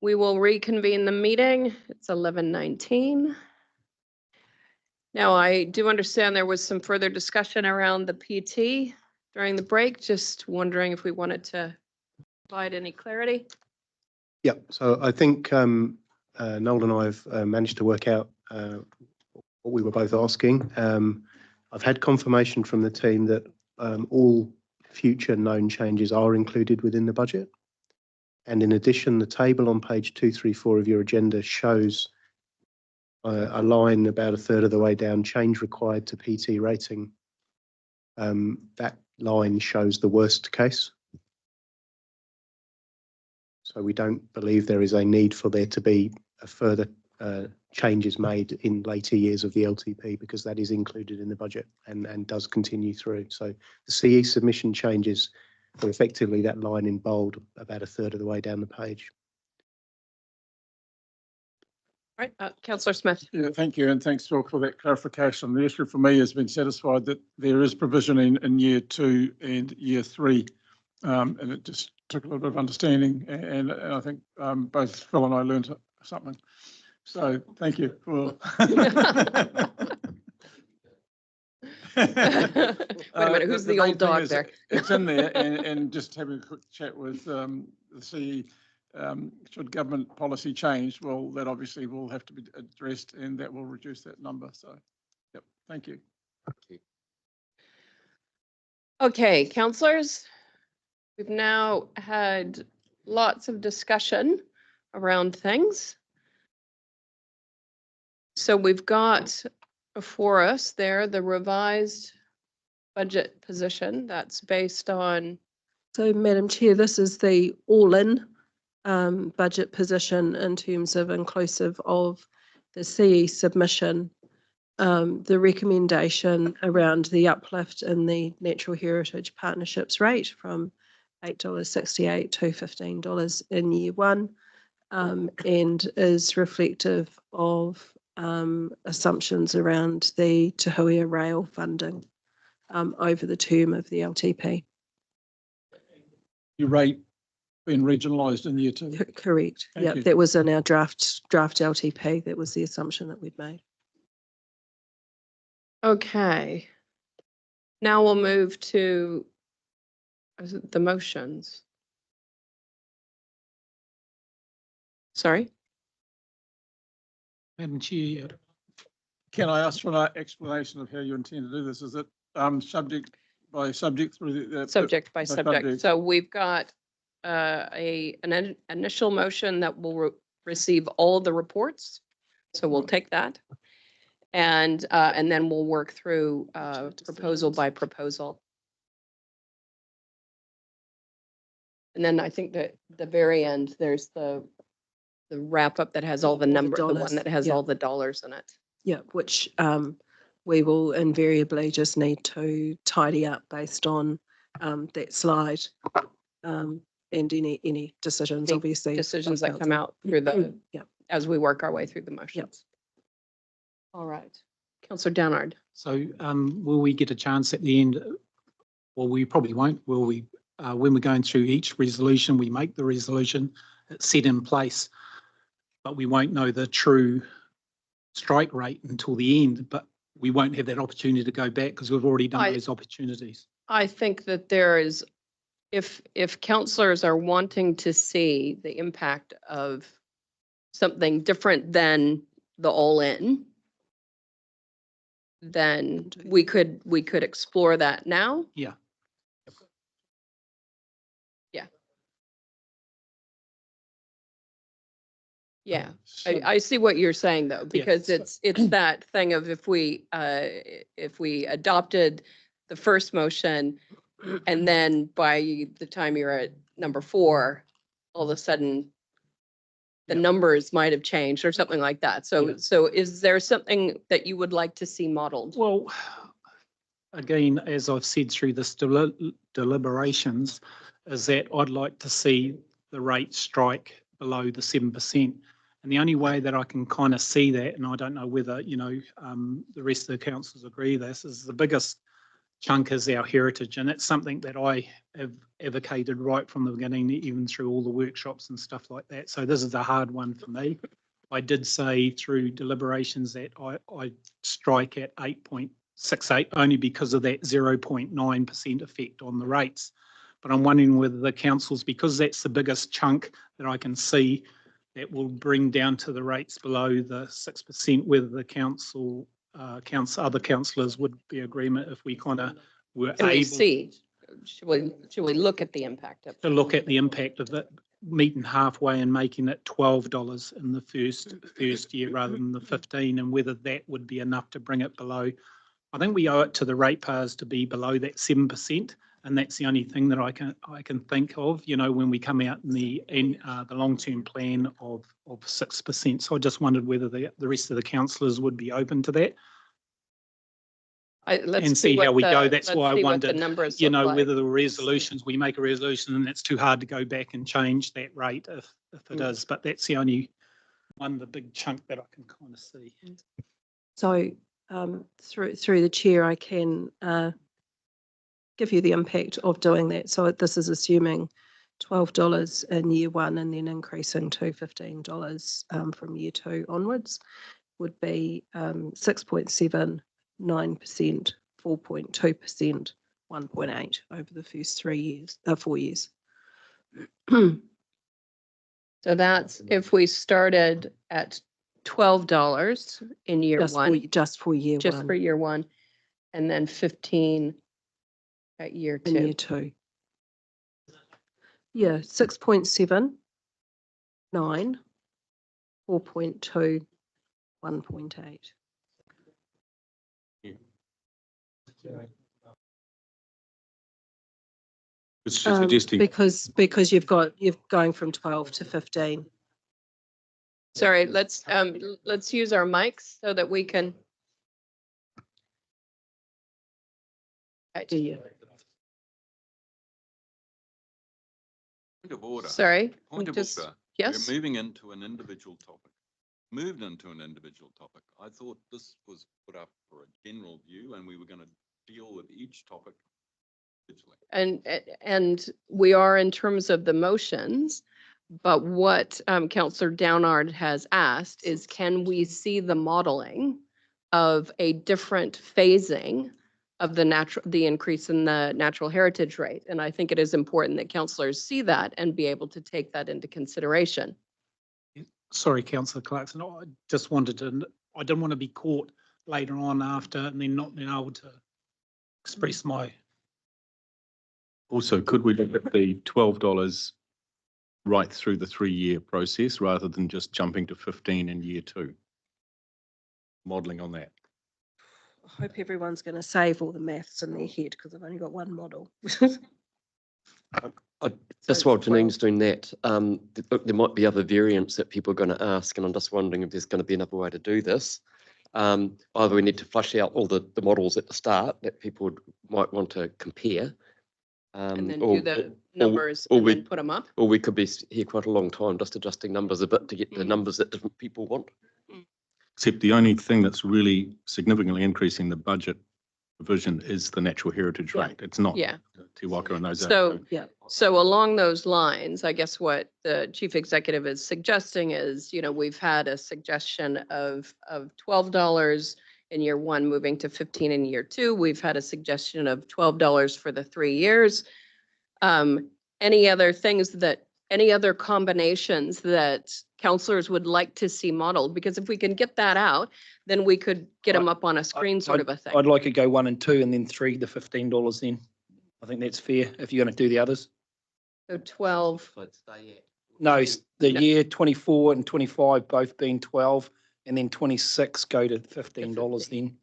We will reconvene the meeting. It's 11:19. Now, I do understand there was some further discussion around the PT during the break. Just wondering if we wanted to provide any clarity. Yeah, so I think Noel and I have managed to work out what we were both asking. I've had confirmation from the team that all future known changes are included within the budget. And in addition, the table on page 234 of your agenda shows a line about a third of the way down, change required to PT rating. That line shows the worst case. So we don't believe there is a need for there to be a further changes made in later years of the LTP, because that is included in the budget and does continue through. So the CE submission changes are effectively that line in bold about a third of the way down the page. All right, Councillor Smith. Yeah, thank you, and thanks, Phil, for that clarification. The issue for me has been satisfied that there is provisioning in year 2 and year 3, and it just took a little bit of understanding, and I think both Phil and I learned something. So thank you for. Wait a minute, who's the old dog there? It's in there, and just having a quick chat with the CE. Should government policy change, well, that obviously will have to be addressed, and that will reduce that number. So, yep, thank you. Okay, councillors, we've now had lots of discussion around things. So we've got before us there the revised budget position that's based on. So, Madam Chair, this is the all-in budget position in terms of inclusive of the CE submission, the recommendation around the uplift in the Natural Heritage Partnerships rate from $8.68 to $15 in year 1, and is reflective of assumptions around the Te Huia rail funding over the term of the LTP. Your rate being regionalised in year 2. Correct. Yeah, that was in our draft LTP. That was the assumption that we'd made. Okay. Now we'll move to the motions. Sorry. Madam Chair, can I ask for an explanation of how you intend to do this? Is it subject by subject through the subject by subject? So we've got an initial motion that will receive all the reports. So we'll take that, and then we'll work through proposal by proposal. And then I think that the very end there's the wrap up that has all the numbers, the one that has all the dollars in it. Yeah, which we will invariably just need to tidy up based on that slide, and any decisions, obviously. Decisions that come out through the, as we work our way through the motions. All right. Councillor Downard. So will we get a chance at the end? Well, we probably won't. Will we, when we're going through each resolution, we make the resolution, it's set in place, but we won't know the true strike rate until the end, but we won't have that opportunity to go back because we've already done those opportunities. I think that there is, if councillors are wanting to see the impact of something different than the all-in, then we could explore that now. Yeah. Yeah, I see what you're saying though, because it's that thing of if we adopted the first motion and then by the time you're at number 4, all of a sudden the numbers might have changed or something like that. So so is there something that you would like to see modeled? Well, again, as I've said through this deliberations, is that I'd like to see the rate strike below the 7%. And the only way that I can kind of see that, and I don't know whether, the rest of the councillors agree this, is the biggest chunk is our heritage, and it's something that I have advocated right from the beginning, even through all the workshops and stuff like that. So this is a hard one for me. I did say through deliberations that I strike at 8.68 only because of that 0.9% effect on the rates. But I'm wondering whether the councils, because that's the biggest chunk that I can see that will bring down to the rates below the 6%, whether the council, other councillors would be agreement if we kind of were Can we able see? Should we look at the impact of? to look at the impact of it, meeting halfway and making it $12 in the first year rather than the 15, and whether that would be enough to bring it below. I think we owe it to the ratepayers to be below that 7%, and that's the only thing that I can think of. You know, when we come out in the long-term plan of 6%. So I just wondered whether the rest of the councillors would be open to that. Let's And see how what we the- go. That's let's why I see what the wondered, numbers you look know, like. whether the resolutions, we make a resolution and it's too hard to go back and change that rate if it is. But that's the only one, the big chunk that I can kind of see. So through the chair, I can give you the impact of doing that. So this is assuming $12 in year one and then increasing to $15 from year two onwards, would be 6.79%, 4.2%, 1.8 over the first 4 years. So that's if we started at $12 in year one, Just for year just one. for year one, and then 15 at year In year two. two. Yeah, 6.7, 9, 4.2, 1.8. It's suggesting, Because you're going from 12 to 15. Sorry, let's use our mics so that we can. Right. Do you? point of order. Sorry. Point of just- order. Yes, We're moving into an individual topic. Moved into an individual topic. I thought this was put up for a general view and we were going to deal with each topic individually. and we are in terms of the motions, but what Councillor Downard has asked is, can we see the modeling of a different phasing of the increase in the natural heritage rate? And I think it is important that councillors see that and be able to take that into consideration. Sorry, Councillor Clarkson, I just wanted to, I didn't want to be caught later on after and then not being able to express my. Also, could we look at the $12 right through the 3-year process rather than just jumping to 15 in year two? Modelling on that. I hope everyone's going to save all the maths in their head because I've only got one model. Just while Janine's doing that, look, there might be other variants that people are going to ask, and I'm just wondering if there's going to be another way to do this. Either we need to flush out all the models at the start that people might want to compare. And then or- do the or- numbers or and we- then put them up. Or we could be here quite a long time just adjusting numbers a bit to get the numbers that different people want. Except the only thing that's really significantly increasing the budget provision is the natural heritage Yeah. rate. It's not Yeah. Te Waka and those. So, Yeah. so along those lines, I guess what the chief executive is suggesting is, we've had a suggestion of $12 in year one, moving to 15 in year two. We've had a suggestion of $12 for the 3 years. Any other combinations that counselors would like to see modeled? Because if we can get that out, then we could get them up on a screen sort of a thing. I'd like to go 1 and 2 and then 3 to $15 then. I think that's fair if you're going to do the others. So 12, No, the No. year 24 and 25 both being 12 and then 26 go to $15 then.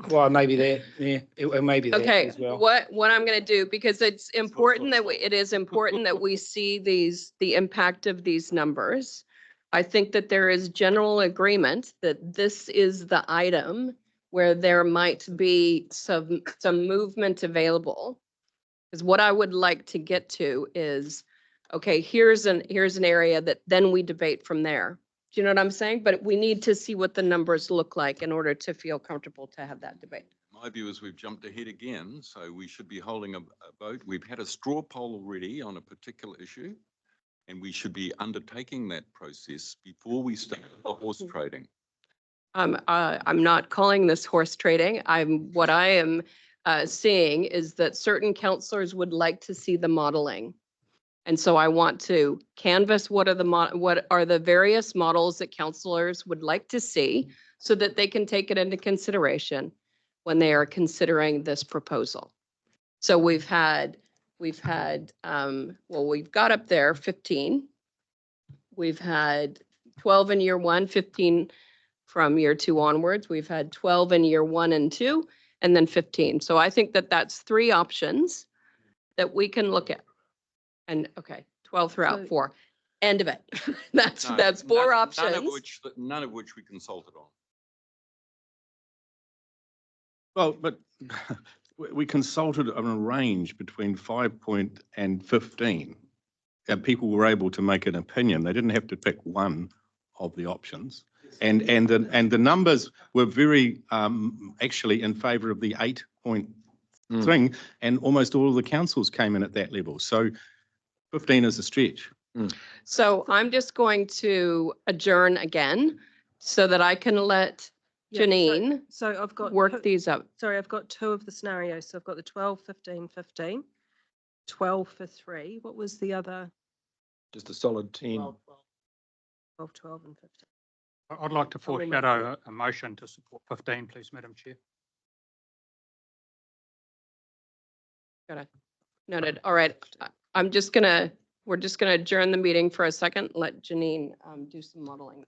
Well, maybe that, yeah, maybe that okay, as well. what I'm gonna do, because it's important that it is important that we see the impact of these numbers. I think that there is general agreement that this is the item where there might be some movement available. Because what I would like to get to is, okay, here's an area that then we debate from there. Do you know what I'm saying? But we need to see what the numbers look like in order to feel comfortable to have that debate. My view is we've jumped ahead again, so we should be holding a vote. We've had a straw poll already on a particular issue, and we should be undertaking that process before we start the horse trading. I'm not calling this horse trading. What I am seeing is that certain counselors would like to see the modeling. And so I want to canvass what are the various models that counselors would like to see so that they can take it into consideration when they are considering this proposal. So we've got up there 15. We've had 12 in year 1, 15 from year 2 onwards. We've had 12 in year 1 and 2, and then 15. So I think that that's 3 options that we can look at. And okay, 12 throughout So- 4. End of it. That's No, 4 none options. None of which we consulted on. Well, but we consulted on a range between 5 point and 15. And people were able to make an opinion. They didn't have to pick one of the options. And the numbers were very actually in favour of the 8-point thing, and almost all of the councils came in at that level. So 15 is a stretch. So I'm just going to adjourn again so that I can let Yeah, so- Janine So I've got. work these up. Sorry, I've got 2 of the scenarios. So I've got the 12, 15, 15, 12 for 3. What was the other? Just a solid 10. 12, 12 and 15. I'd like to I'll make foreshadow a motion to support 15, please, Madam Chair. Noted. All right. We're just gonna adjourn the meeting for a second. Let Janine do some modeling.